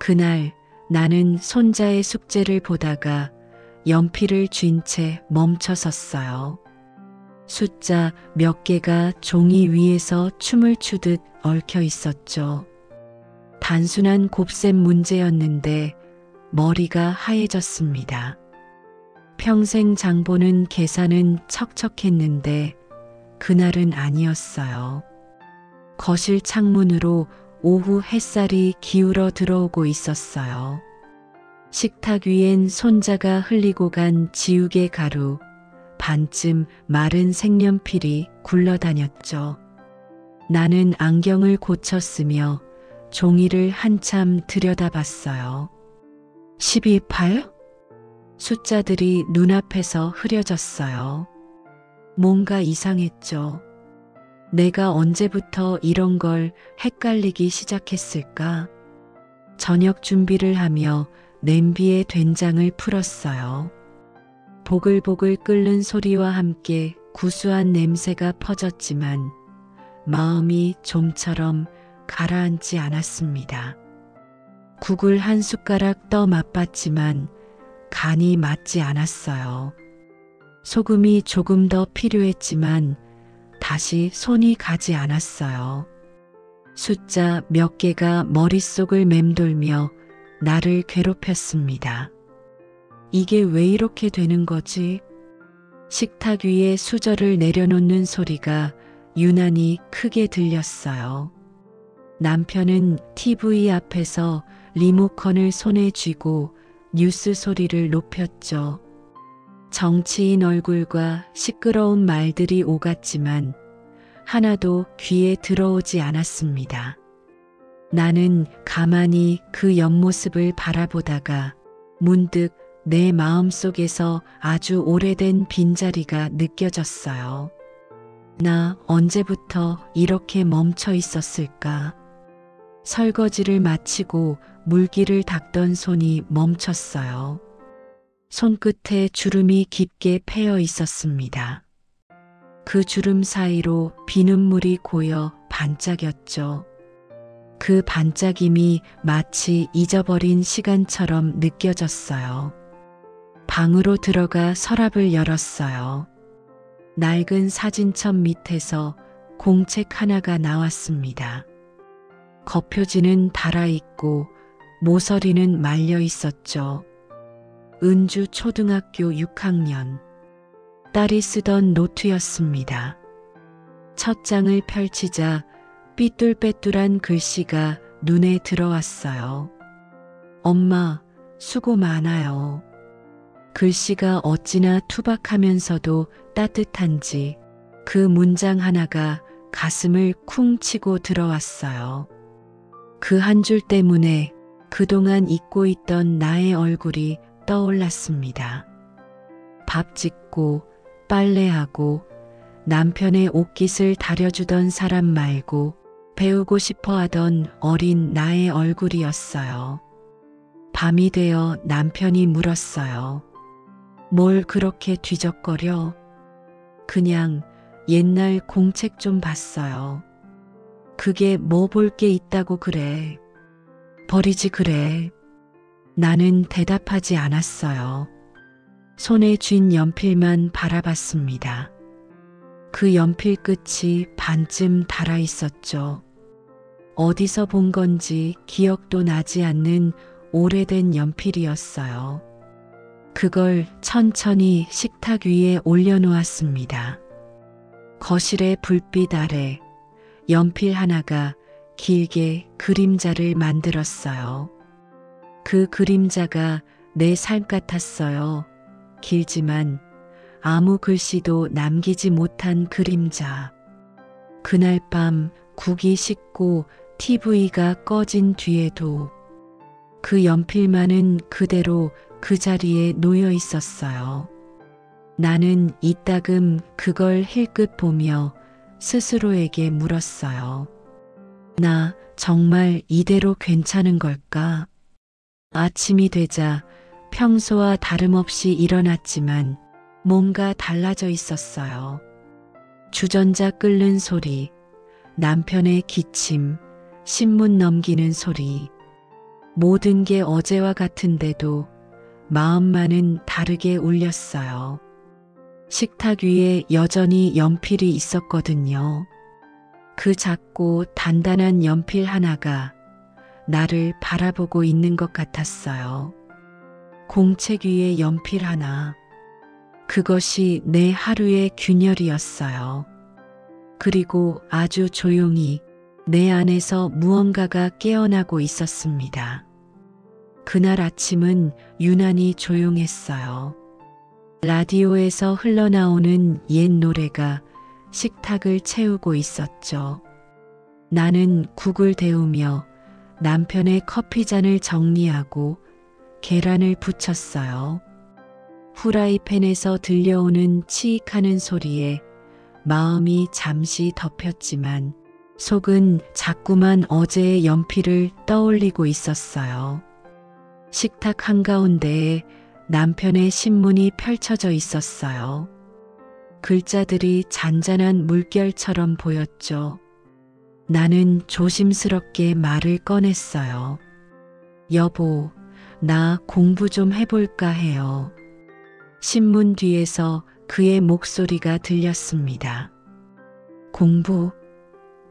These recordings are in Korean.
그날 나는 손자의 숙제를 보다가 연필을 쥔 채 멈춰섰어요. 숫자 몇 개가 종이 위에서 춤을 추듯 얽혀 있었죠. 단순한 곱셈 문제였는데 머리가 하얘졌습니다. 평생 장보는 계산은 척척했는데 그날은 아니었어요. 거실 창문으로 오후 햇살이 기울어 들어오고 있었어요. 식탁 위엔 손자가 흘리고 간 지우개 가루, 반쯤 마른 색연필이 굴러다녔죠. 나는 안경을 고쳤으며 종이를 한참 들여다봤어요. 12.8? 숫자들이 눈앞에서 흐려졌어요. 뭔가 이상했죠. 내가 언제부터 이런 걸 헷갈리기 시작했을까? 저녁 준비를 하며 냄비에 된장을 풀었어요. 보글보글 끓는 소리와 함께 구수한 냄새가 퍼졌지만 마음이 좀처럼 가라앉지 않았습니다. 국을 한 숟가락 떠 맛봤지만 간이 맞지 않았어요. 소금이 조금 더 필요했지만 다시 손이 가지 않았어요. 숫자 몇 개가 머릿속을 맴돌며 나를 괴롭혔습니다. 이게 왜 이렇게 되는 거지? 식탁 위에 수저를 내려놓는 소리가 유난히 크게 들렸어요. 남편은 TV 앞에서 리모컨을 손에 쥐고 뉴스 소리를 높였죠. 정치인 얼굴과 시끄러운 말들이 오갔지만 하나도 귀에 들어오지 않았습니다. 나는 가만히 그 옆모습을 바라보다가 문득 내 마음속에서 아주 오래된 빈자리가 느껴졌어요. 나 언제부터 이렇게 멈춰 있었을까? 설거지를 마치고 물기를 닦던 손이 멈췄어요. 손끝에 주름이 깊게 패여 있었습니다. 그 주름 사이로 비눗물이 고여 반짝였죠. 그 반짝임이 마치 잊어버린 시간처럼 느껴졌어요. 방으로 들어가 서랍을 열었어요. 낡은 사진첩 밑에서 공책 하나가 나왔습니다. 겉표지는 달아있고 모서리는 말려 있었죠. 은주 초등학교 6학년. 딸이 쓰던 노트였습니다. 첫 장을 펼치자 삐뚤빼뚤한 글씨가 눈에 들어왔어요. 엄마, 수고 많아요. 글씨가 어찌나 투박하면서도 따뜻한지 그 문장 하나가 가슴을 쿵 치고 들어왔어요. 그 한 줄 때문에 그동안 잊고 있던 나의 얼굴이 떠올랐습니다. 밥 짓고 빨래하고 남편의 옷깃을 다려주던 사람 말고 배우고 싶어 하던 어린 나의 얼굴이었어요. 밤이 되어 남편이 물었어요. 뭘 그렇게 뒤적거려? 그냥 옛날 공책 좀 봤어요. 그게 뭐 볼 게 있다고 그래. 버리지 그래. 나는 대답하지 않았어요. 손에 쥔 연필만 바라봤습니다. 그 연필 끝이 반쯤 닳아 있었죠. 어디서 본 건지 기억도 나지 않는 오래된 연필이었어요. 그걸 천천히 식탁 위에 올려놓았습니다. 거실의 불빛 아래 연필 하나가 길게 그림자를 만들었어요. 그 그림자가 내 삶 같았어요. 길지만 아무 글씨도 남기지 못한 그림자. 그날 밤 국이 식고 TV가 꺼진 뒤에도 그 연필만은 그대로 그 자리에 놓여 있었어요. 나는 이따금 그걸 힐끗 보며 스스로에게 물었어요. 나 정말 이대로 괜찮은 걸까? 아침이 되자 평소와 다름없이 일어났지만 뭔가 달라져 있었어요. 주전자 끓는 소리, 남편의 기침, 신문 넘기는 소리. 모든 게 어제와 같은데도 마음만은 다르게 울렸어요. 식탁 위에 여전히 연필이 있었거든요. 그 작고 단단한 연필 하나가 나를 바라보고 있는 것 같았어요. 공책 위에 연필 하나. 그것이 내 하루의 균열이었어요. 그리고 아주 조용히 내 안에서 무언가가 깨어나고 있었습니다. 그날 아침은 유난히 조용했어요. 라디오에서 흘러나오는 옛 노래가 식탁을 채우고 있었죠. 나는 국을 데우며 남편의 커피잔을 정리하고 계란을 부쳤어요. 후라이팬에서 들려오는 치익하는 소리에 마음이 잠시 덮였지만 속은 자꾸만 어제의 연필을 떠올리고 있었어요. 식탁 한가운데에 남편의 신문이 펼쳐져 있었어요. 글자들이 잔잔한 물결처럼 보였죠. 나는 조심스럽게 말을 꺼냈어요. 여보, 나 공부 좀 해볼까 해요. 신문 뒤에서 그의 목소리가 들렸습니다. 공부?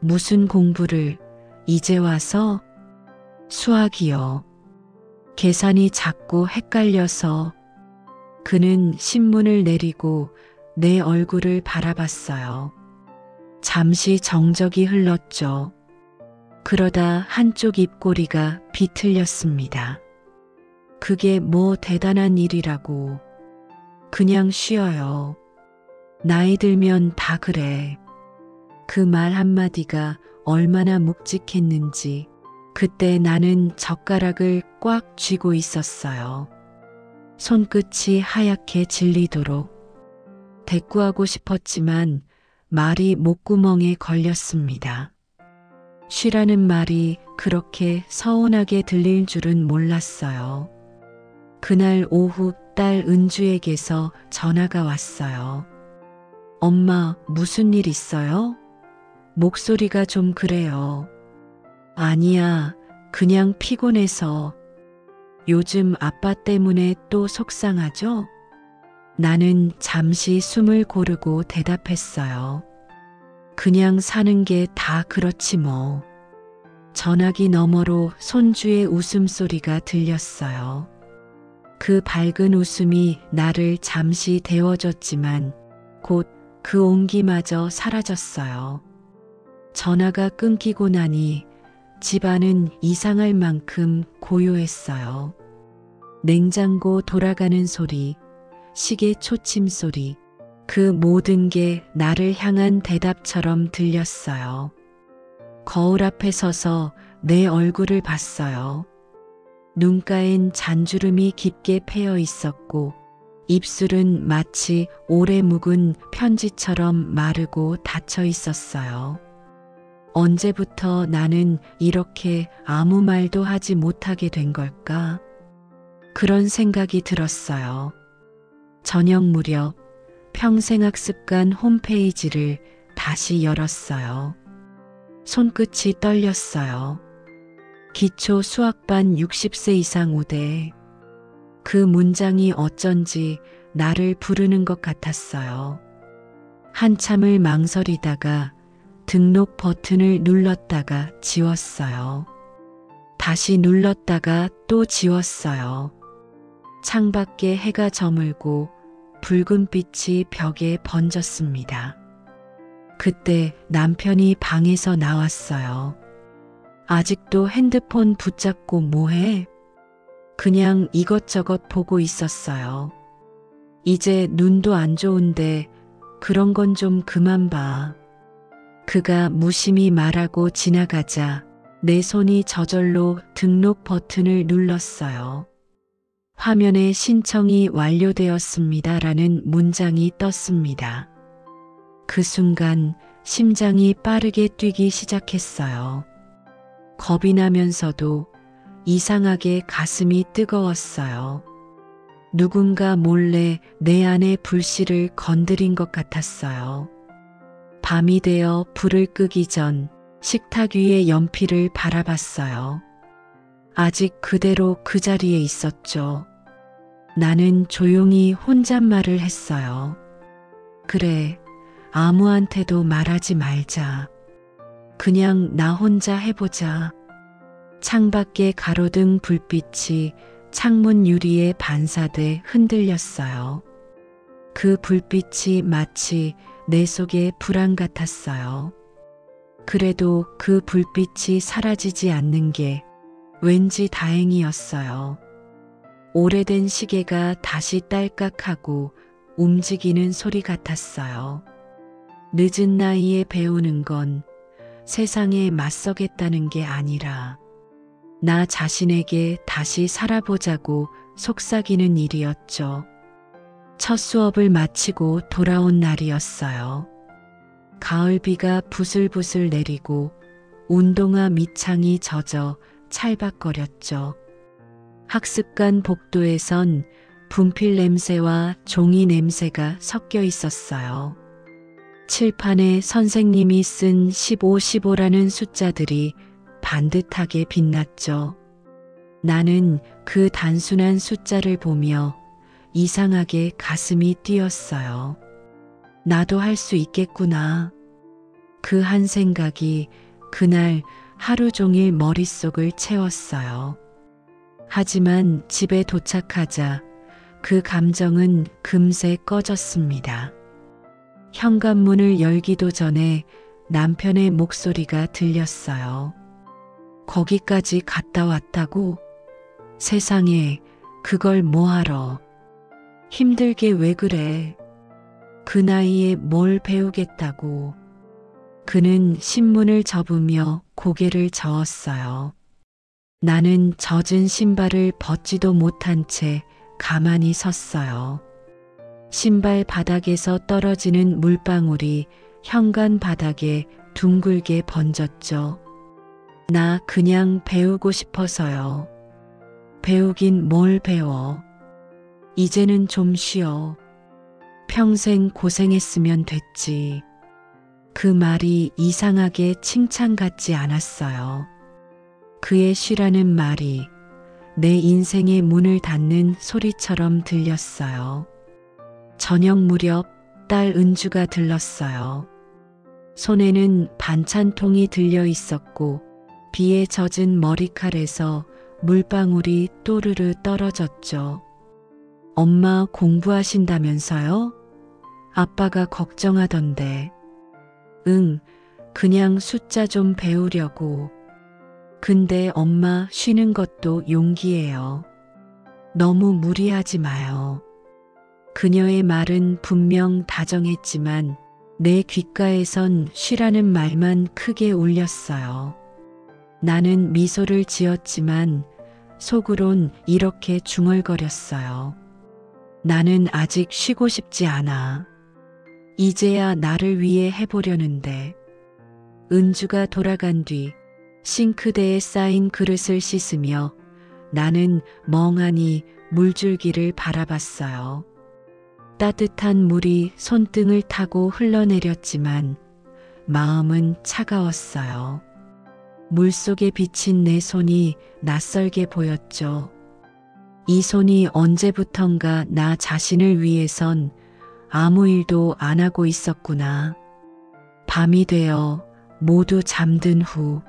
무슨 공부를? 이제 와서? 수학이요. 계산이 자꾸 헷갈려서. 그는 신문을 내리고 내 얼굴을 바라봤어요. 잠시 정적이 흘렀죠. 그러다 한쪽 입꼬리가 비틀렸습니다. 그게 뭐 대단한 일이라고. 그냥 쉬어요. 나이 들면 다 그래. 그 말 한마디가 얼마나 묵직했는지 그때 나는 젓가락을 꽉 쥐고 있었어요. 손끝이 하얗게 질리도록. 대꾸하고 싶었지만 말이 목구멍에 걸렸습니다. 쉬라는 말이 그렇게 서운하게 들릴 줄은 몰랐어요. 그날 오후 딸 은주에게서 전화가 왔어요. 엄마, 무슨 일 있어요? 목소리가 좀 그래요. 아니야, 그냥 피곤해서. 요즘 아빠 때문에 또 속상하죠? 나는 잠시 숨을 고르고 대답했어요. 그냥 사는 게 다 그렇지 뭐. 전화기 너머로 손주의 웃음소리가 들렸어요. 그 밝은 웃음이 나를 잠시 데워줬지만 곧 그 온기마저 사라졌어요. 전화가 끊기고 나니 집안은 이상할 만큼 고요했어요. 냉장고 돌아가는 소리, 시계 초침 소리, 그 모든 게 나를 향한 대답처럼 들렸어요. 거울 앞에 서서 내 얼굴을 봤어요. 눈가엔 잔주름이 깊게 패여 있었고 입술은 마치 오래 묵은 편지처럼 마르고 닫혀 있었어요. 언제부터 나는 이렇게 아무 말도 하지 못하게 된 걸까? 그런 생각이 들었어요. 저녁 무렵 평생학습관 홈페이지를 다시 열었어요. 손끝이 떨렸어요. 기초 수학반 60세 이상 우대. 그 문장이 어쩐지 나를 부르는 것 같았어요. 한참을 망설이다가 등록 버튼을 눌렀다가 지웠어요. 다시 눌렀다가 또 지웠어요. 창밖에 해가 저물고 붉은 빛이 벽에 번졌습니다. 그때 남편이 방에서 나왔어요. 아직도 핸드폰 붙잡고 뭐해? 그냥 이것저것 보고 있었어요. 이제 눈도 안 좋은데 그런 건 좀 그만 봐. 그가 무심히 말하고 지나가자 내 손이 저절로 등록 버튼을 눌렀어요. 화면에 신청이 완료되었습니다라는 문장이 떴습니다. 그 순간 심장이 빠르게 뛰기 시작했어요. 겁이 나면서도 이상하게 가슴이 뜨거웠어요. 누군가 몰래 내 안의 불씨를 건드린 것 같았어요. 밤이 되어 불을 끄기 전 식탁 위의 연필을 바라봤어요. 아직 그대로 그 자리에 있었죠. 나는 조용히 혼잣말을 했어요. 그래, 아무한테도 말하지 말자. 그냥 나 혼자 해보자. 창밖에 가로등 불빛이 창문 유리에 반사돼 흔들렸어요. 그 불빛이 마치 내 속의 불안 같았어요. 그래도 그 불빛이 사라지지 않는 게 왠지 다행이었어요. 오래된 시계가 다시 딸깍하고 움직이는 소리 같았어요. 늦은 나이에 배우는 건 세상에 맞서겠다는 게 아니라 나 자신에게 다시 살아보자고 속삭이는 일이었죠. 첫 수업을 마치고 돌아온 날이었어요. 가을비가 부슬부슬 내리고 운동화 밑창이 젖어 찰박거렸죠. 학습관 복도에선 분필 냄새와 종이 냄새가 섞여 있었어요. 칠판에 선생님이 쓴 15, 15라는 숫자들이 반듯하게 빛났죠. 나는 그 단순한 숫자를 보며 이상하게 가슴이 뛰었어요. 나도 할 수 있겠구나. 그 한 생각이 그날 하루 종일 머릿속을 채웠어요. 하지만 집에 도착하자 그 감정은 금세 꺼졌습니다. 현관문을 열기도 전에 남편의 목소리가 들렸어요. 거기까지 갔다 왔다고? 세상에, 그걸 뭐하러? 힘들게 왜 그래? 그 나이에 뭘 배우겠다고? 그는 신문을 접으며 고개를 저었어요. 나는 젖은 신발을 벗지도 못한 채 가만히 섰어요. 신발 바닥에서 떨어지는 물방울이 현관 바닥에 둥글게 번졌죠. 나 그냥 배우고 싶어서요. 배우긴 뭘 배워. 이제는 좀 쉬어. 평생 고생했으면 됐지. 그 말이 이상하게 칭찬 같지 않았어요. 그의 쉬라는 말이 내 인생의 문을 닫는 소리처럼 들렸어요. 저녁 무렵 딸 은주가 들렀어요. 손에는 반찬통이 들려 있었고 비에 젖은 머리칼에서 물방울이 또르르 떨어졌죠. 엄마 공부하신다면서요? 아빠가 걱정하던데. 응, 그냥 숫자 좀 배우려고. 근데 엄마 쉬는 것도 용기예요. 너무 무리하지 마요. 그녀의 말은 분명 다정했지만 내 귓가에선 쉬라는 말만 크게 울렸어요. 나는 미소를 지었지만 속으론 이렇게 중얼거렸어요. 나는 아직 쉬고 싶지 않아. 이제야 나를 위해 해보려는데. 은주가 돌아간 뒤 싱크대에 쌓인 그릇을 씻으며 나는 멍하니 물줄기를 바라봤어요. 따뜻한 물이 손등을 타고 흘러내렸지만 마음은 차가웠어요. 물속에 비친 내 손이 낯설게 보였죠. 이 손이 언제부턴가 나 자신을 위해선 아무 일도 안 하고 있었구나. 밤이 되어 모두 잠든 후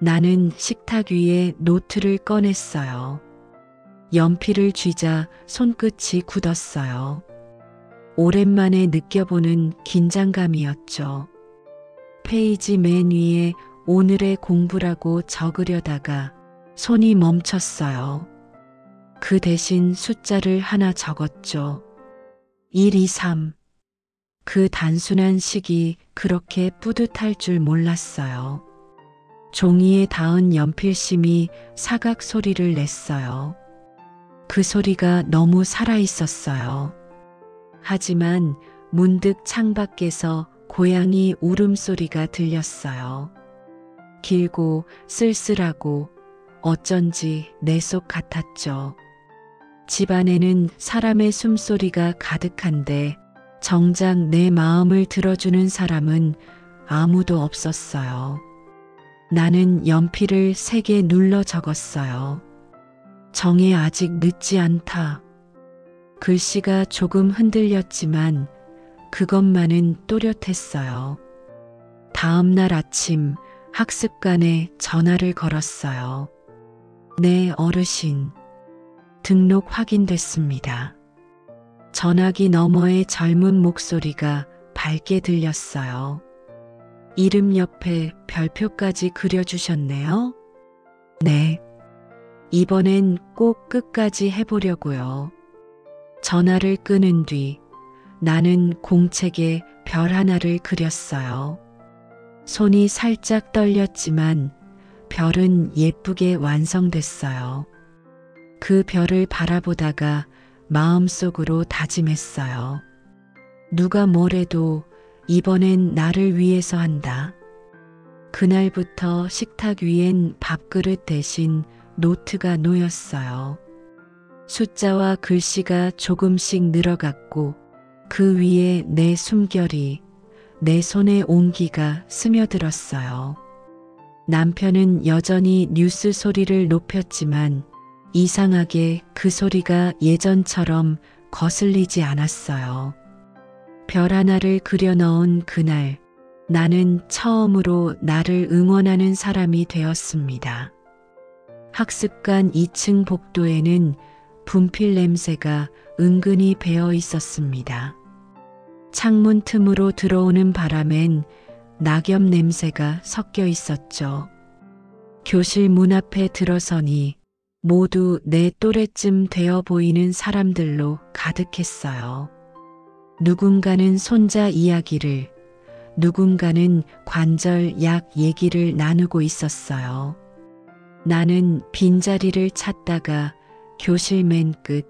나는 식탁 위에 노트를 꺼냈어요. 연필을 쥐자 손끝이 굳었어요. 오랜만에 느껴보는 긴장감이었죠. 페이지 맨 위에 오늘의 공부라고 적으려다가 손이 멈췄어요. 그 대신 숫자를 하나 적었죠. 1, 2, 3. 그 단순한 식이 그렇게 뿌듯할 줄 몰랐어요. 종이에 닿은 연필심이 사각 소리를 냈어요. 그 소리가 너무 살아있었어요. 하지만 문득 창밖에서 고양이 울음소리가 들렸어요. 길고 쓸쓸하고 어쩐지 내 속 같았죠. 집안에는 사람의 숨소리가 가득한데 정작 내 마음을 들어주는 사람은 아무도 없었어요. 나는 연필을 세게 눌러 적었어요. 정혜 아직 늦지 않다. 글씨가 조금 흔들렸지만 그것만은 또렷했어요. 다음 날 아침 학습관에 전화를 걸었어요. 네, 어르신. 등록 확인됐습니다. 전화기 너머의 젊은 목소리가 밝게 들렸어요. 이름 옆에 별표까지 그려주셨네요. 네. 이번엔 꼭 끝까지 해보려고요. 전화를 끊은 뒤 나는 공책에 별 하나를 그렸어요. 손이 살짝 떨렸지만 별은 예쁘게 완성됐어요. 그 별을 바라보다가 마음속으로 다짐했어요. 누가 뭐래도 이번엔 나를 위해서 한다. 그날부터 식탁 위엔 밥그릇 대신 노트가 놓였어요. 숫자와 글씨가 조금씩 늘어갔고 그 위에 내 숨결이, 내 손의 온기가 스며들었어요. 남편은 여전히 뉴스 소리를 높였지만 이상하게 그 소리가 예전처럼 거슬리지 않았어요. 별 하나를 그려 넣은 그날, 나는 처음으로 나를 응원하는 사람이 되었습니다. 학습관 2층 복도에는 분필 냄새가 은근히 배어 있었습니다. 창문 틈으로 들어오는 바람엔 낙엽 냄새가 섞여 있었죠. 교실 문 앞에 들어서니 모두 내 또래쯤 되어 보이는 사람들로 가득했어요. 누군가는 손자 이야기를, 누군가는 관절 약 얘기를 나누고 있었어요. 나는 빈자리를 찾다가 교실 맨 끝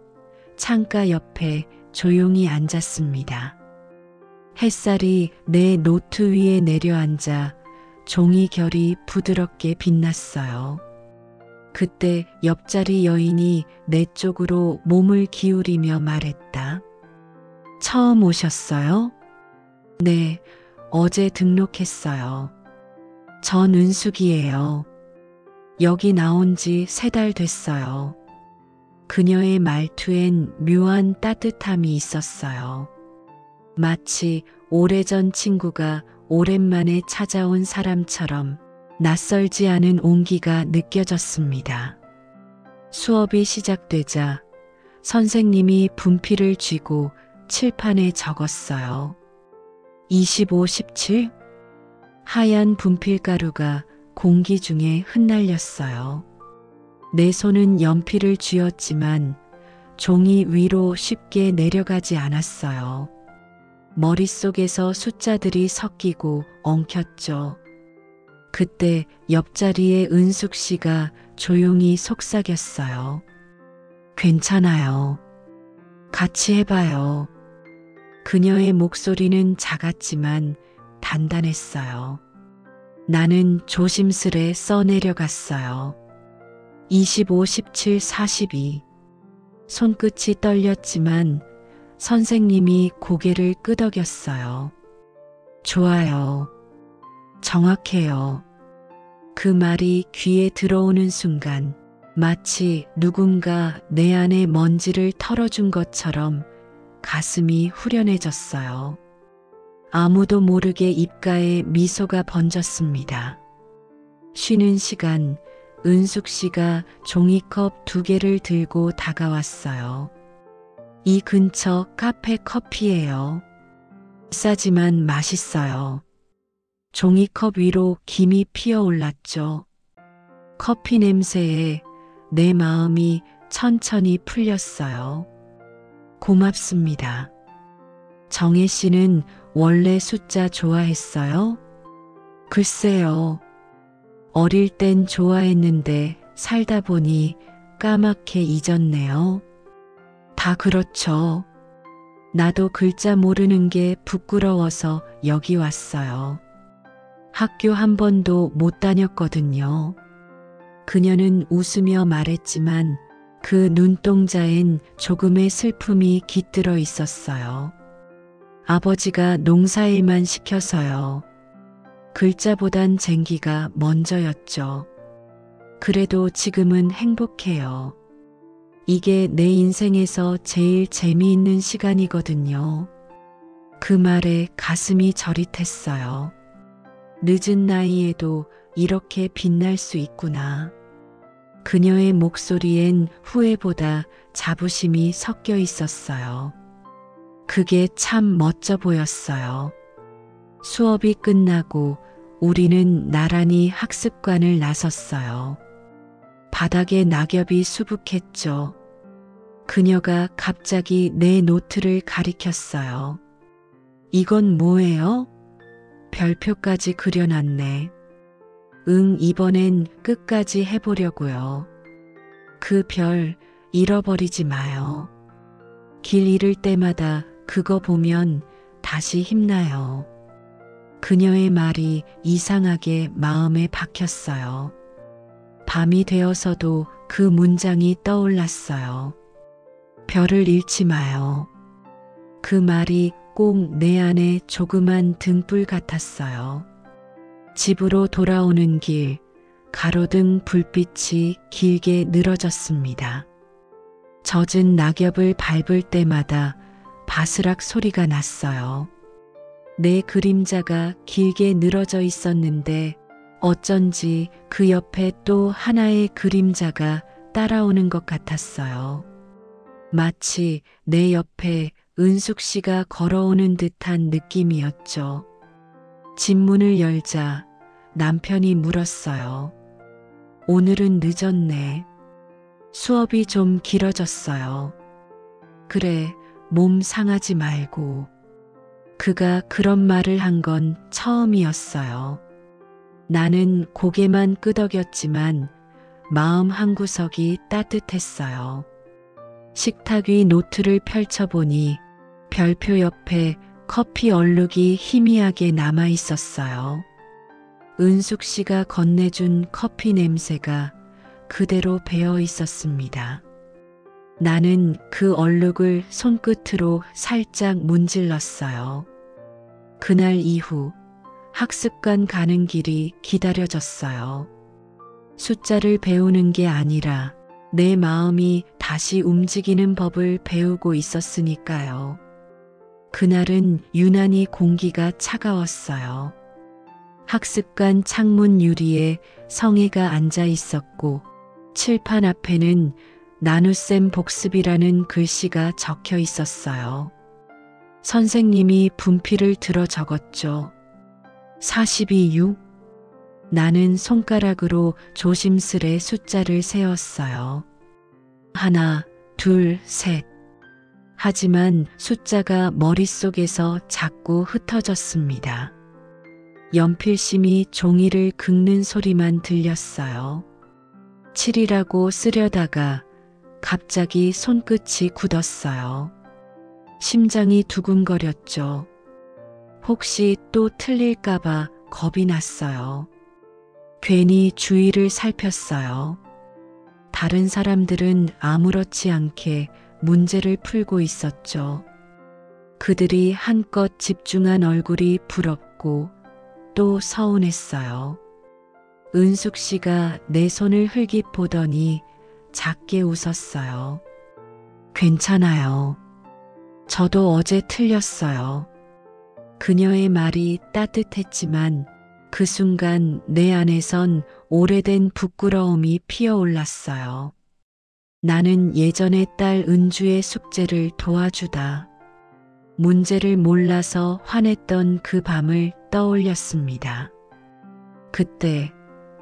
창가 옆에 조용히 앉았습니다. 햇살이 내 노트 위에 내려앉아 종이 결이 부드럽게 빛났어요. 그때 옆자리 여인이 내 쪽으로 몸을 기울이며 말했다. 처음 오셨어요? 네, 어제 등록했어요. 전 은숙이에요. 여기 나온 지 3달 됐어요. 그녀의 말투엔 묘한 따뜻함이 있었어요. 마치 오래전 친구가 오랜만에 찾아온 사람처럼 낯설지 않은 온기가 느껴졌습니다. 수업이 시작되자 선생님이 분필을 쥐고 칠판에 적었어요. 25, 17? 하얀 분필가루가 공기 중에 흩날렸어요. 내 손은 연필을 쥐었지만 종이 위로 쉽게 내려가지 않았어요. 머릿속에서 숫자들이 섞이고 엉켰죠. 그때 옆자리에 은숙 씨가 조용히 속삭였어요. 괜찮아요. 같이 해봐요. 그녀의 목소리는 작았지만 단단했어요. 나는 조심스레 써내려갔어요. 25, 17, 42. 손끝이 떨렸지만 선생님이 고개를 끄덕였어요. 좋아요. 정확해요. 그 말이 귀에 들어오는 순간 마치 누군가 내 안에 먼지를 털어준 것처럼 가슴이 후련해졌어요. 아무도 모르게 입가에 미소가 번졌습니다. 쉬는 시간, 은숙 씨가 종이컵 2개를 들고 다가왔어요. 이 근처 카페 커피예요. 싸지만 맛있어요. 종이컵 위로 김이 피어올랐죠. 커피 냄새에 내 마음이 천천히 풀렸어요. 고맙습니다. 정혜 씨는 원래 숫자 좋아했어요? 글쎄요. 어릴 땐 좋아했는데 살다 보니 까맣게 잊었네요. 다 그렇죠. 나도 글자 모르는 게 부끄러워서 여기 왔어요. 학교 한 번도 못 다녔거든요. 그녀는 웃으며 말했지만 그 눈동자엔 조금의 슬픔이 깃들어 있었어요. 아버지가 농사일만 시켜서요. 글자보단 쟁기가 먼저였죠. 그래도 지금은 행복해요. 이게 내 인생에서 제일 재미있는 시간이거든요. 그 말에 가슴이 저릿했어요. 늦은 나이에도 이렇게 빛날 수 있구나. 그녀의 목소리엔 후회보다 자부심이 섞여 있었어요. 그게 참 멋져 보였어요. 수업이 끝나고 우리는 나란히 학습관을 나섰어요. 바닥에 낙엽이 수북했죠. 그녀가 갑자기 내 노트를 가리켰어요. 이건 뭐예요? 별표까지 그려놨네. 응, 이번엔 끝까지 해보려고요. 그 별 잃어버리지 마요. 길 잃을 때마다 그거 보면 다시 힘나요. 그녀의 말이 이상하게 마음에 박혔어요. 밤이 되어서도 그 문장이 떠올랐어요. 별을 잃지 마요. 그 말이 꼭 내 안에 조그만 등불 같았어요. 집으로 돌아오는 길, 가로등 불빛이 길게 늘어졌습니다. 젖은 낙엽을 밟을 때마다 바스락 소리가 났어요. 내 그림자가 길게 늘어져 있었는데 어쩐지 그 옆에 또 하나의 그림자가 따라오는 것 같았어요. 마치 내 옆에 은숙 씨가 걸어오는 듯한 느낌이었죠. 집 문을 열자 남편이 물었어요. 오늘은 늦었네. 수업이 좀 길어졌어요. 그래, 몸 상하지 말고. 그가 그런 말을 한 건 처음이었어요. 나는 고개만 끄덕였지만 마음 한구석이 따뜻했어요. 식탁 위 노트를 펼쳐보니 별표 옆에 커피 얼룩이 희미하게 남아 있었어요. 은숙 씨가 건네준 커피 냄새가 그대로 배어 있었습니다. 나는 그 얼룩을 손끝으로 살짝 문질렀어요. 그날 이후 학습관 가는 길이 기다려졌어요. 숫자를 배우는 게 아니라 내 마음이 다시 움직이는 법을 배우고 있었으니까요. 그날은 유난히 공기가 차가웠어요. 학습관 창문 유리에 성애가 앉아 있었고 칠판 앞에는 나눗셈 복습이라는 글씨가 적혀 있었어요. 선생님이 분필을 들어 적었죠. 42유? 나는 손가락으로 조심스레 숫자를 세었어요. 하나, 둘, 셋. 하지만 숫자가 머릿속에서 자꾸 흩어졌습니다. 연필심이 종이를 긁는 소리만 들렸어요. 7이라고 쓰려다가 갑자기 손끝이 굳었어요. 심장이 두근거렸죠. 혹시 또 틀릴까봐 겁이 났어요. 괜히 주위를 살폈어요. 다른 사람들은 아무렇지 않게 문제를 풀고 있었죠. 그들이 한껏 집중한 얼굴이 부럽고 또 서운했어요. 은숙 씨가 내 손을 흘깃 보더니 작게 웃었어요. 괜찮아요. 저도 어제 틀렸어요. 그녀의 말이 따뜻했지만 그 순간 내 안에선 오래된 부끄러움이 피어올랐어요. 나는 예전에 딸 은주의 숙제를 도와주다 문제를 몰라서 화냈던 그 밤을 떠올렸습니다. 그때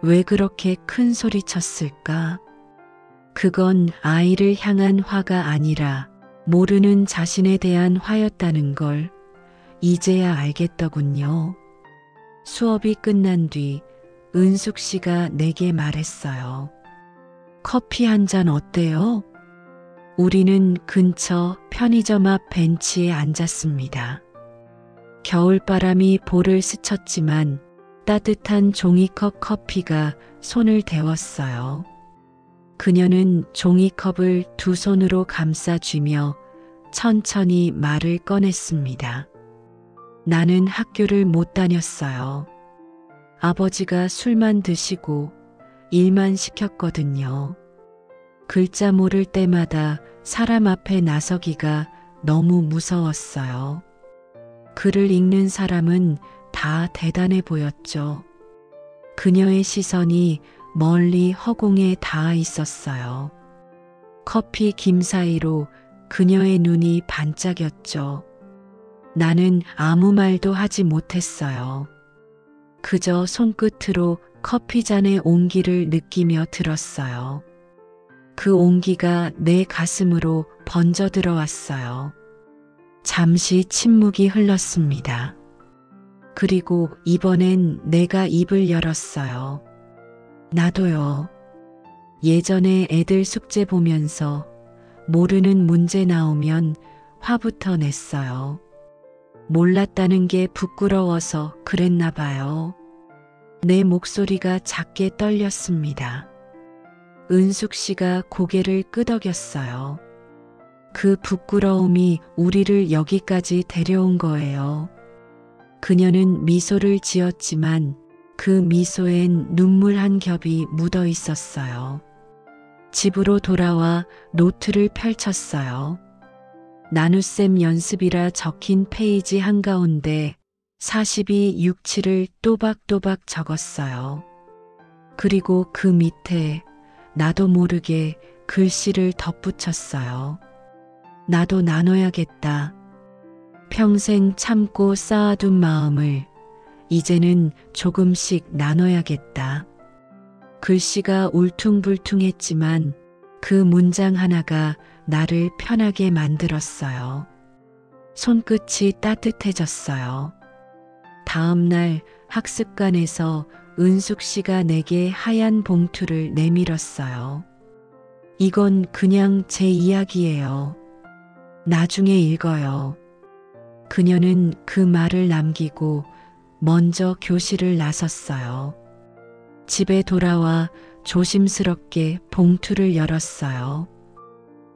왜 그렇게 큰 소리 쳤을까? 그건 아이를 향한 화가 아니라 모르는 자신에 대한 화였다는 걸 이제야 알겠더군요. 수업이 끝난 뒤 은숙 씨가 내게 말했어요. 커피 한 잔 어때요? 우리는 근처 편의점 앞 벤치에 앉았습니다. 겨울바람이 볼을 스쳤지만 따뜻한 종이컵 커피가 손을 데웠어요. 그녀는 종이컵을 두 손으로 감싸쥐며 천천히 말을 꺼냈습니다. 나는 학교를 못 다녔어요. 아버지가 술만 드시고 일만 시켰거든요. 글자 모를 때마다 사람 앞에 나서기가 너무 무서웠어요. 글을 읽는 사람은 다 대단해 보였죠. 그녀의 시선이 멀리 허공에 닿아 있었어요. 커피 김 사이로 그녀의 눈이 반짝였죠. 나는 아무 말도 하지 못했어요. 그저 손끝으로 커피잔의 온기를 느끼며 들었어요. 그 온기가 내 가슴으로 번져 들어왔어요. 잠시 침묵이 흘렀습니다. 그리고 이번엔 내가 입을 열었어요. 나도요. 예전에 애들 숙제 보면서 모르는 문제 나오면 화부터 냈어요. 몰랐다는 게 부끄러워서 그랬나 봐요. 내 목소리가 작게 떨렸습니다. 은숙 씨가 고개를 끄덕였어요. 그 부끄러움이 우리를 여기까지 데려온 거예요. 그녀는 미소를 지었지만 그 미소엔 눈물 한 겹이 묻어 있었어요. 집으로 돌아와 노트를 펼쳤어요. 나눗셈 연습이라 적힌 페이지 한가운데 42, 67을 또박또박 적었어요. 그리고 그 밑에 나도 모르게 글씨를 덧붙였어요. 나도 나눠야겠다. 평생 참고 쌓아둔 마음을 이제는 조금씩 나눠야겠다. 글씨가 울퉁불퉁했지만 그 문장 하나가 나를 편하게 만들었어요. 손끝이 따뜻해졌어요. 다음 날 학습관에서 은숙 씨가 내게 하얀 봉투를 내밀었어요. 이건 그냥 제 이야기예요. 나중에 읽어요. 그녀는 그 말을 남기고 먼저 교실을 나섰어요. 집에 돌아와 조심스럽게 봉투를 열었어요.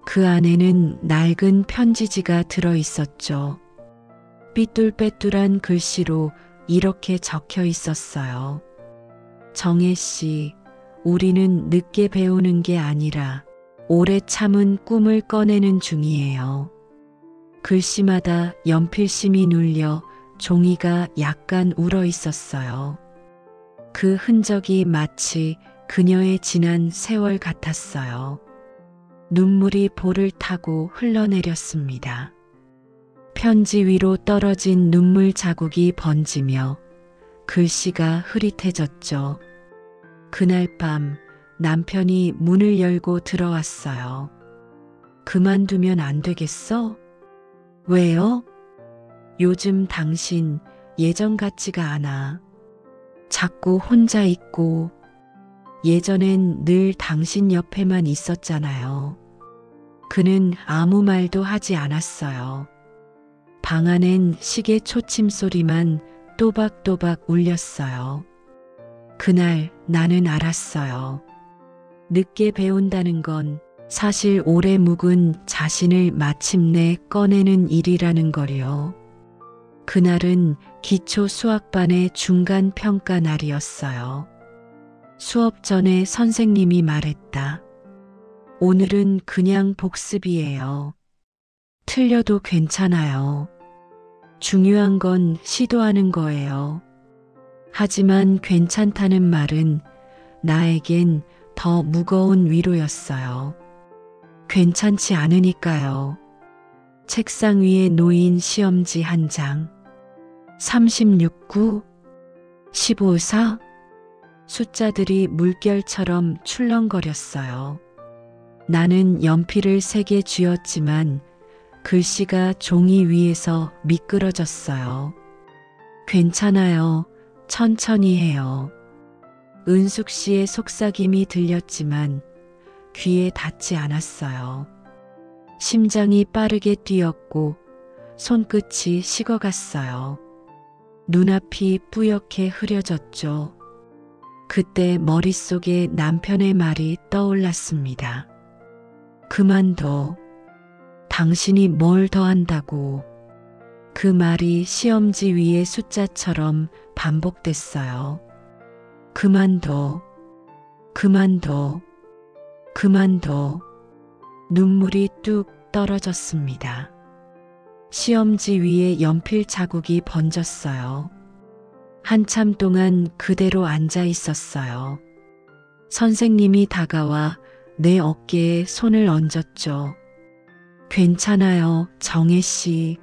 그 안에는 낡은 편지지가 들어 있었죠. 삐뚤빼뚤한 글씨로 이렇게 적혀 있었어요. 정혜 씨, 우리는 늦게 배우는 게 아니라 오래 참은 꿈을 꺼내는 중이에요. 글씨마다 연필심이 눌려 종이가 약간 울어 있었어요. 그 흔적이 마치 그녀의 지난 세월 같았어요. 눈물이 볼을 타고 흘러내렸습니다. 편지 위로 떨어진 눈물 자국이 번지며 글씨가 흐릿해졌죠. 그날 밤 남편이 문을 열고 들어왔어요. 그만두면 안 되겠어? 왜요? 요즘 당신 예전 같지가 않아. 자꾸 혼자 있고 예전엔 늘 당신 옆에만 있었잖아요. 그는 아무 말도 하지 않았어요. 방 안엔 시계 초침 소리만 또박또박 울렸어요. 그날 나는 알았어요. 늦게 배운다는 건 사실 오래 묵은 자신을 마침내 꺼내는 일이라는 거요. 그날은 기초 수학반의 중간 평가 날이었어요. 수업 전에 선생님이 말했다. 오늘은 그냥 복습이에요. 틀려도 괜찮아요. 중요한 건 시도하는 거예요. 하지만 괜찮다는 말은 나에겐 더 무거운 위로였어요. 괜찮지 않으니까요. 책상 위에 놓인 시험지 한 장. 36구, 15사, 숫자들이 물결처럼 출렁거렸어요. 나는 연필을 3개 쥐었지만 글씨가 종이 위에서 미끄러졌어요. 괜찮아요. 천천히 해요. 은숙 씨의 속삭임이 들렸지만 귀에 닿지 않았어요. 심장이 빠르게 뛰었고 손끝이 식어갔어요. 눈앞이 뿌옇게 흐려졌죠. 그때 머릿속에 남편의 말이 떠올랐습니다. 그만둬. 당신이 뭘 더 한다고. 그 말이 시험지 위의 숫자처럼 반복됐어요. 그만둬. 그만둬. 그만둬. 눈물이 뚝 떨어졌습니다. 시험지 위에 연필 자국이 번졌어요. 한참 동안 그대로 앉아 있었어요. 선생님이 다가와 내 어깨에 손을 얹었죠. 괜찮아요, 정혜 씨.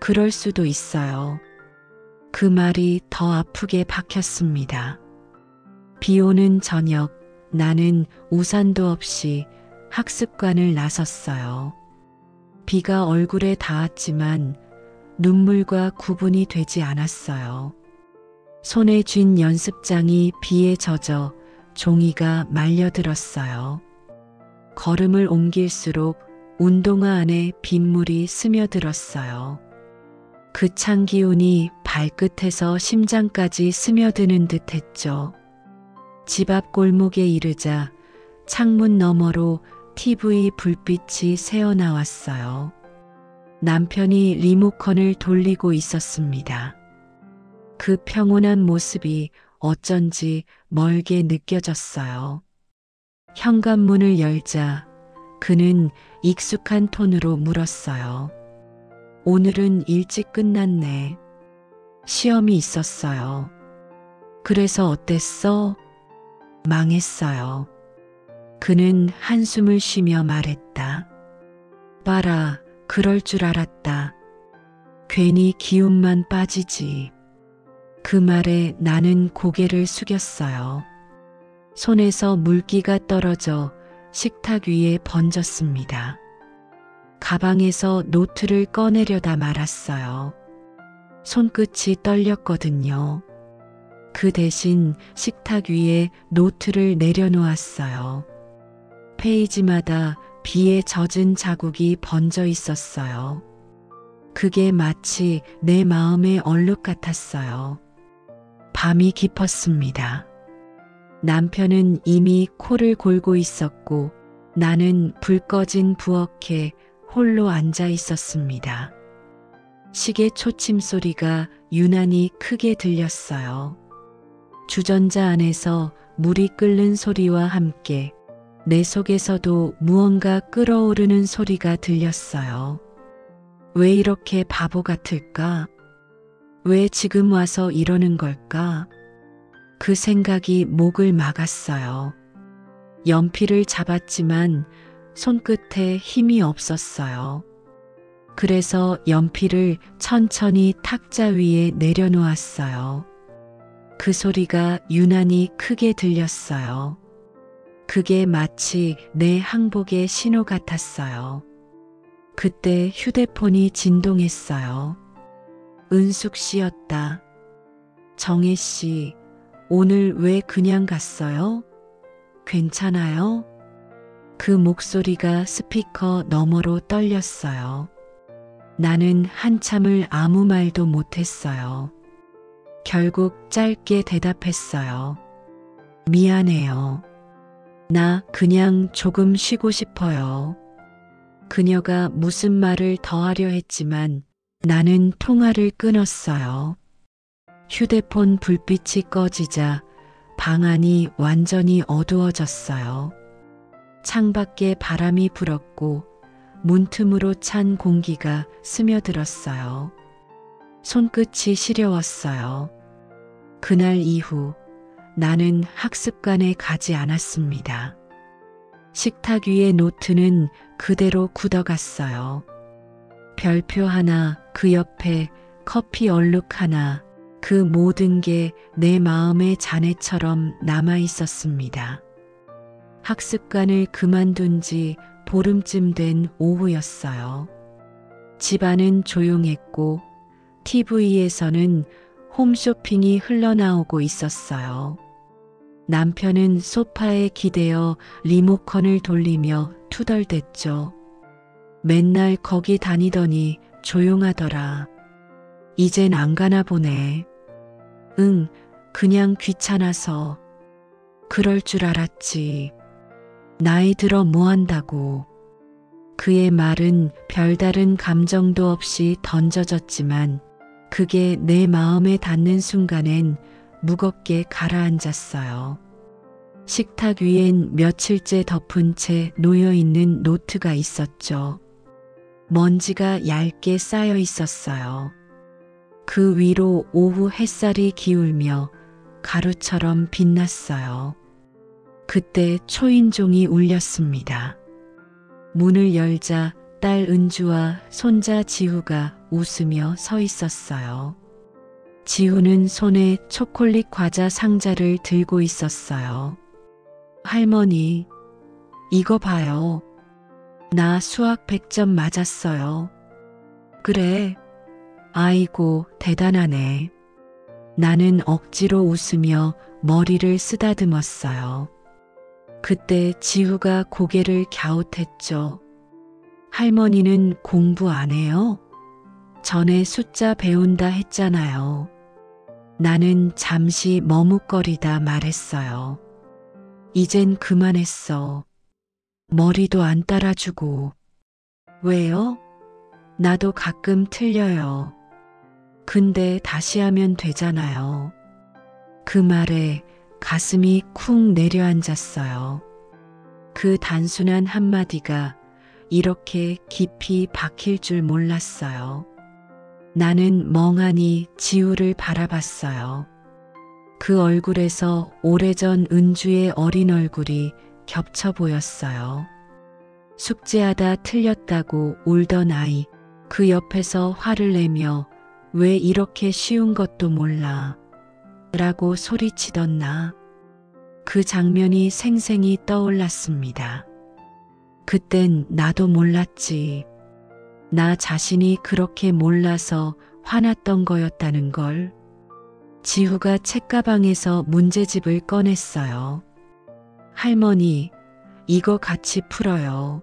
그럴 수도 있어요. 그 말이 더 아프게 박혔습니다. 비 오는 저녁, 나는 우산도 없이 학습관을 나섰어요. 비가 얼굴에 닿았지만 눈물과 구분이 되지 않았어요. 손에 쥔 연습장이 비에 젖어 종이가 말려들었어요. 걸음을 옮길수록 운동화 안에 빗물이 스며들었어요. 그 찬 기운이 발끝에서 심장까지 스며드는 듯 했죠. 집 앞 골목에 이르자 창문 너머로 TV 불빛이 새어나왔어요. 남편이 리모컨을 돌리고 있었습니다. 그 평온한 모습이 어쩐지 멀게 느껴졌어요. 현관문을 열자 그는 익숙한 톤으로 물었어요. 오늘은 일찍 끝났네. 시험이 있었어요. 그래서 어땠어? 망했어요. 그는 한숨을 쉬며 말했다. 봐라, 그럴 줄 알았다. 괜히 기운만 빠지지. 그 말에 나는 고개를 숙였어요. 손에서 물기가 떨어져 식탁 위에 번졌습니다. 가방에서 노트를 꺼내려다 말았어요. 손끝이 떨렸거든요. 그 대신 식탁 위에 노트를 내려놓았어요. 페이지마다 비에 젖은 자국이 번져 있었어요. 그게 마치 내 마음의 얼룩 같았어요. 밤이 깊었습니다. 남편은 이미 코를 골고 있었고 나는 불 꺼진 부엌에 홀로 앉아 있었습니다. 시계 초침 소리가 유난히 크게 들렸어요. 주전자 안에서 물이 끓는 소리와 함께 내 속에서도 무언가 끓어오르는 소리가 들렸어요. 왜 이렇게 바보 같을까? 왜 지금 와서 이러는 걸까? 그 생각이 목을 막았어요. 연필을 잡았지만 손끝에 힘이 없었어요. 그래서 연필을 천천히 탁자 위에 내려놓았어요. 그 소리가 유난히 크게 들렸어요. 그게 마치 내 항복의 신호 같았어요. 그때 휴대폰이 진동했어요. 은숙 씨였다. 정혜 씨, 오늘 왜 그냥 갔어요? 괜찮아요? 그 목소리가 스피커 너머로 떨렸어요. 나는 한참을 아무 말도 못했어요. 결국 짧게 대답했어요. 미안해요. 나 그냥 조금 쉬고 싶어요. 그녀가 무슨 말을 더 하려 했지만 나는 통화를 끊었어요. 휴대폰 불빛이 꺼지자 방 안이 완전히 어두워졌어요. 창밖에 바람이 불었고 문틈으로 찬 공기가 스며들었어요. 손끝이 시려웠어요. 그날 이후 나는 학습관에 가지 않았습니다. 식탁 위의 노트는 그대로 굳어갔어요. 별표 하나, 그 옆에 커피 얼룩 하나, 그 모든 게 내 마음의 잔해처럼 남아 있었습니다. 학습관을 그만둔 지 보름쯤 된 오후였어요. 집안은 조용했고 TV에서는 홈쇼핑이 흘러나오고 있었어요. 남편은 소파에 기대어 리모컨을 돌리며 투덜댔죠. 맨날 거기 다니더니 조용하더라. 이젠 안 가나 보네. 응, 그냥 귀찮아서. 그럴 줄 알았지. 나이 들어 뭐 한다고. 그의 말은 별다른 감정도 없이 던져졌지만 그게 내 마음에 닿는 순간엔 무겁게 가라앉았어요. 식탁 위엔 며칠째 덮은 채 놓여있는 노트가 있었죠. 먼지가 얇게 쌓여 있었어요. 그 위로 오후 햇살이 기울며 가루처럼 빛났어요. 그때 초인종이 울렸습니다. 문을 열자 딸 은주와 손자 지우가 웃으며 서 있었어요. 지우는 손에 초콜릿 과자 상자를 들고 있었어요. 할머니, 이거 봐요. 나 수학 100점 맞았어요. 그래. 아이고, 대단하네. 나는 억지로 웃으며 머리를 쓰다듬었어요. 그때 지우가 고개를 갸웃했죠. 할머니는 공부 안 해요? 전에 숫자 배운다 했잖아요. 나는 잠시 머뭇거리다 말했어요. 이젠 그만했어. 머리도 안 따라주고. 왜요? 나도 가끔 틀려요. 근데 다시 하면 되잖아요. 그 말에 가슴이 쿵 내려앉았어요. 그 단순한 한마디가 이렇게 깊이 박힐 줄 몰랐어요. 나는 멍하니 지우를 바라봤어요. 그 얼굴에서 오래전 은주의 어린 얼굴이 겹쳐 보였어요. 숙제하다 틀렸다고 울던 아이, 그 옆에서 화를 내며 왜 이렇게 쉬운 것도 몰라 라고 소리치던 나. 그 장면이 생생히 떠올랐습니다. 그땐 나도 몰랐지. 나 자신이 그렇게 몰라서 화났던 거였다는 걸. 지우가 책가방에서 문제집을 꺼냈어요. 할머니, 이거 같이 풀어요.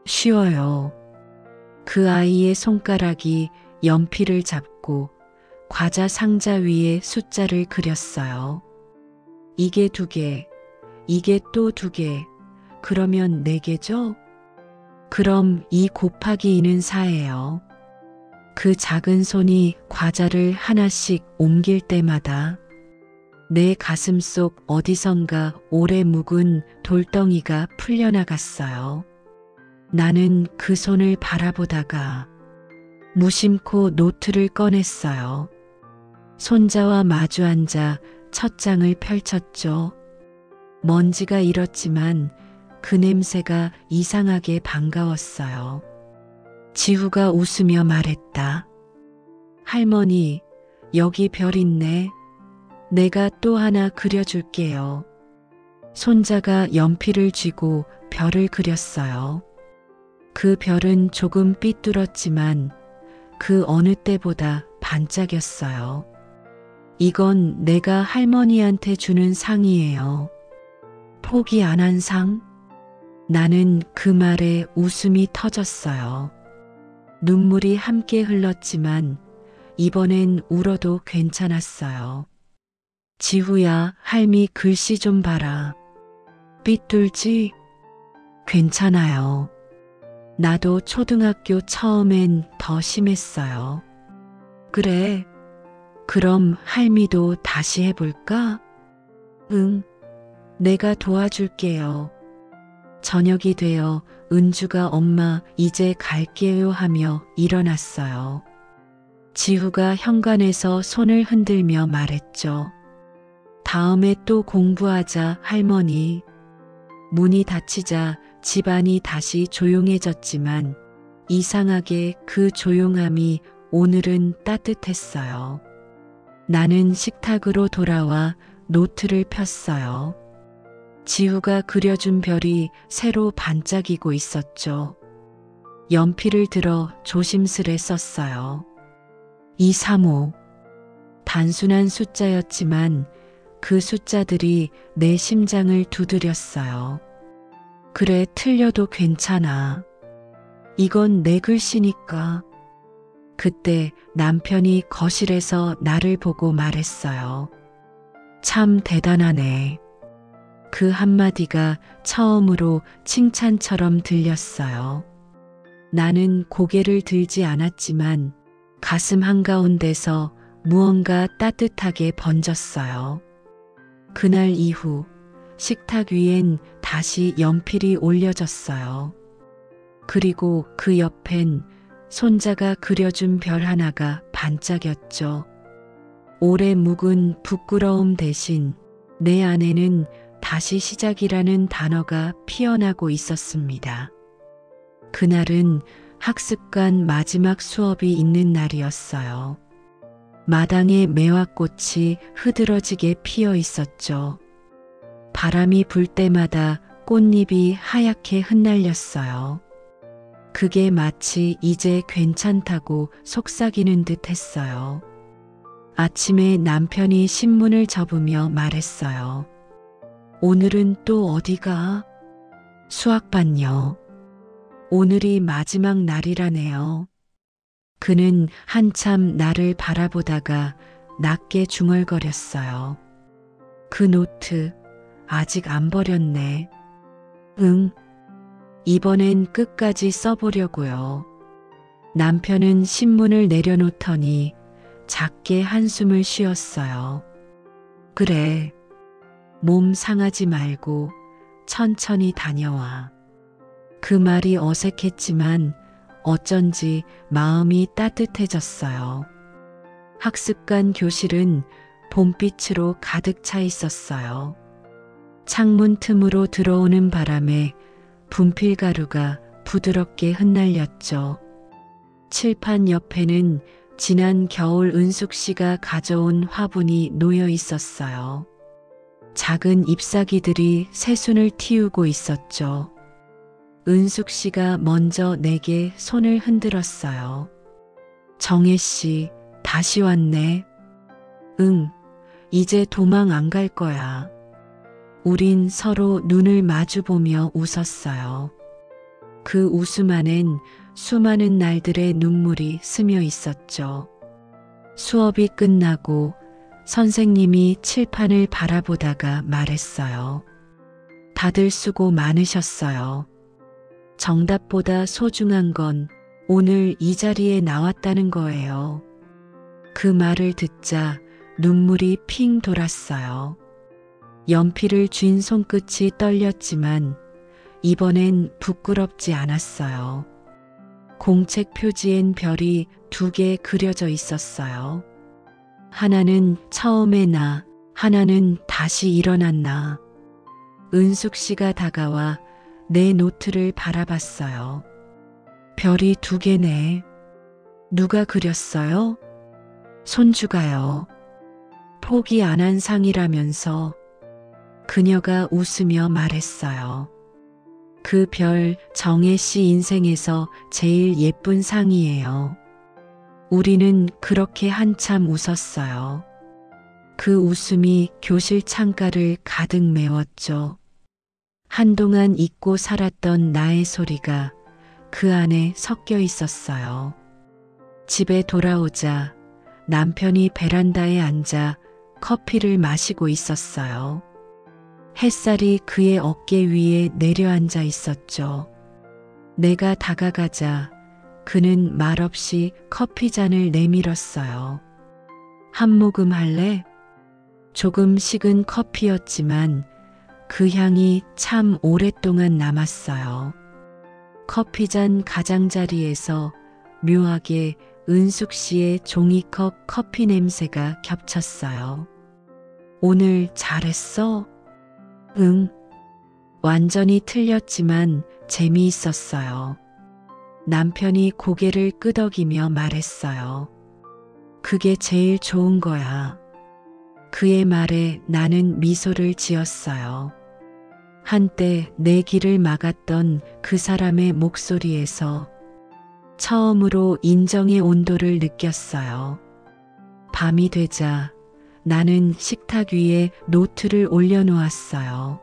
쉬워요. 그 아이의 손가락이 연필을 잡고 과자 상자 위에 숫자를 그렸어요. 이게 2개, 이게 또 2개, 그러면 4개죠? 그럼 2 곱하기 2는 4예요. 그 작은 손이 과자를 하나씩 옮길 때마다 내 가슴 속 어디선가 오래 묵은 돌덩이가 풀려나갔어요. 나는 그 손을 바라보다가 무심코 노트를 꺼냈어요. 손자와 마주 앉아 첫 장을 펼쳤죠. 먼지가 일었지만 그 냄새가 이상하게 반가웠어요. 지우가 웃으며 말했다. 할머니, 여기 별 있네. 내가 또 하나 그려줄게요. 손자가 연필을 쥐고 별을 그렸어요. 그 별은 조금 삐뚤었지만 그 어느 때보다 반짝였어요. 이건 내가 할머니한테 주는 상이에요. 포기 안 한 상? 나는 그 말에 웃음이 터졌어요. 눈물이 함께 흘렀지만 이번엔 울어도 괜찮았어요. 지우야, 할미 글씨 좀 봐라. 삐뚤지? 괜찮아요. 나도 초등학교 처음엔 더 심했어요. 그래, 그럼 할미도 다시 해볼까? 응, 내가 도와줄게요. 저녁이 되어 은주가 엄마 이제 갈게요 하며 일어났어요. 지우가 현관에서 손을 흔들며 말했죠. 다음에 또 공부하자, 할머니. 문이 닫히자 집안이 다시 조용해졌지만 이상하게 그 조용함이 오늘은 따뜻했어요. 나는 식탁으로 돌아와 노트를 폈어요. 지우가 그려준 별이 새로 반짝이고 있었죠. 연필을 들어 조심스레 썼어요. 235. 단순한 숫자였지만 그 숫자들이 내 심장을 두드렸어요. 그래, 틀려도 괜찮아. 이건 내 글씨니까. 그때 남편이 거실에서 나를 보고 말했어요. 참 대단하네. 그 한마디가 처음으로 칭찬처럼 들렸어요. 나는 고개를 들지 않았지만 가슴 한가운데서 무언가 따뜻하게 번졌어요. 그날 이후 식탁 위엔 다시 연필이 올려졌어요. 그리고 그 옆엔 손자가 그려준 별 하나가 반짝였죠. 오래 묵은 부끄러움 대신 내 안에는 다시 시작이라는 단어가 피어나고 있었습니다. 그날은 학습관 마지막 수업이 있는 날이었어요. 마당에 매화꽃이 흐드러지게 피어 있었죠. 바람이 불 때마다 꽃잎이 하얗게 흩날렸어요. 그게 마치 이제 괜찮다고 속삭이는 듯 했어요. 아침에 남편이 신문을 접으며 말했어요. 오늘은 또 어디가? 수학반요. 오늘이 마지막 날이라네요. 그는 한참 나를 바라보다가 낮게 중얼거렸어요. 그 노트 아직 안 버렸네. 응. 이번엔 끝까지 써보려고요. 남편은 신문을 내려놓더니 작게 한숨을 쉬었어요. 그래. 몸 상하지 말고 천천히 다녀와. 그 말이 어색했지만 어쩐지 마음이 따뜻해졌어요. 학습관 교실은 봄빛으로 가득 차 있었어요. 창문 틈으로 들어오는 바람에 분필가루가 부드럽게 흩날렸죠. 칠판 옆에는 지난 겨울 은숙 씨가 가져온 화분이 놓여 있었어요. 작은 잎사귀들이 새순을 틔우고 있었죠. 은숙 씨가 먼저 내게 손을 흔들었어요. 정혜 씨, 다시 왔네. 응, 이제 도망 안 갈 거야. 우린 서로 눈을 마주보며 웃었어요. 그 웃음 안엔 수많은 날들의 눈물이 스며 있었죠. 수업이 끝나고 선생님이 칠판을 바라보다가 말했어요. 다들 수고 많으셨어요. 정답보다 소중한 건 오늘 이 자리에 나왔다는 거예요. 그 말을 듣자 눈물이 핑 돌았어요. 연필을 쥔 손끝이 떨렸지만 이번엔 부끄럽지 않았어요. 공책 표지엔 별이 2개 그려져 있었어요. 하나는 처음에 나, 하나는 다시 일어난 나. 은숙 씨가 다가와 내 노트를 바라봤어요. 별이 2개네. 누가 그렸어요? 손주가요. 포기 안 한 상이라면서. 그녀가 웃으며 말했어요. 그 별 정혜 씨 인생에서 제일 예쁜 상이에요. 우리는 그렇게 한참 웃었어요. 그 웃음이 교실 창가를 가득 메웠죠. 한동안 잊고 살았던 나의 소리가 그 안에 섞여 있었어요. 집에 돌아오자 남편이 베란다에 앉아 커피를 마시고 있었어요. 햇살이 그의 어깨 위에 내려앉아 있었죠. 내가 다가가자 그는 말없이 커피잔을 내밀었어요. 한 모금 할래? 조금 식은 커피였지만 그 향이 참 오랫동안 남았어요. 커피잔 가장자리에서 묘하게 은숙 씨의 종이컵 커피 냄새가 겹쳤어요. 오늘 잘했어? 응. 완전히 틀렸지만 재미있었어요. 남편이 고개를 끄덕이며 말했어요. 그게 제일 좋은 거야. 그의 말에 나는 미소를 지었어요. 한때 내 길을 막았던 그 사람의 목소리에서 처음으로 인정의 온도를 느꼈어요. 밤이 되자 나는 식탁 위에 노트를 올려놓았어요.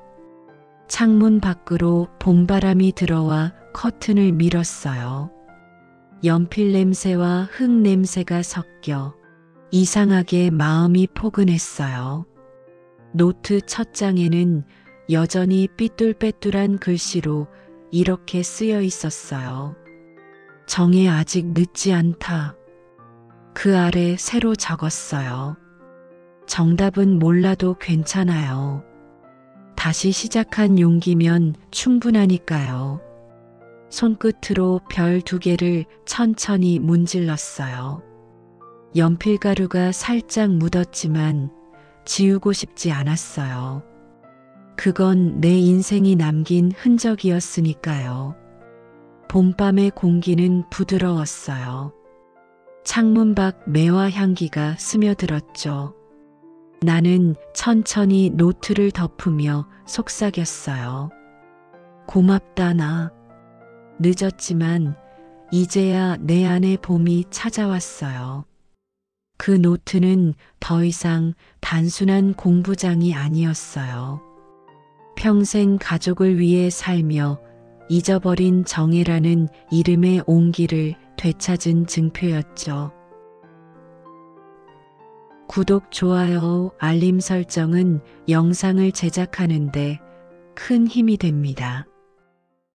창문 밖으로 봄바람이 들어와 커튼을 밀었어요. 연필 냄새와 흙 냄새가 섞여 이상하게 마음이 포근했어요. 노트 첫 장에는 여전히 삐뚤빼뚤한 글씨로 이렇게 쓰여 있었어요. 정혜 아직 늦지 않다. 그 아래 새로 적었어요. 정답은 몰라도 괜찮아요. 다시 시작한 용기면 충분하니까요. 손끝으로 별 2개를 천천히 문질렀어요. 연필가루가 살짝 묻었지만 지우고 싶지 않았어요. 그건 내 인생이 남긴 흔적이었으니까요. 봄밤의 공기는 부드러웠어요. 창문 밖 매화 향기가 스며들었죠. 나는 천천히 노트를 덮으며 속삭였어요. 고맙다 나. 늦었지만 이제야 내 안에 봄이 찾아왔어요. 그 노트는 더 이상 단순한 공부장이 아니었어요. 평생 가족을 위해 살며 잊어버린 정혜라는 이름의 온기를 되찾은 증표였죠. 구독, 좋아요, 알림 설정은 영상을 제작하는데 큰 힘이 됩니다.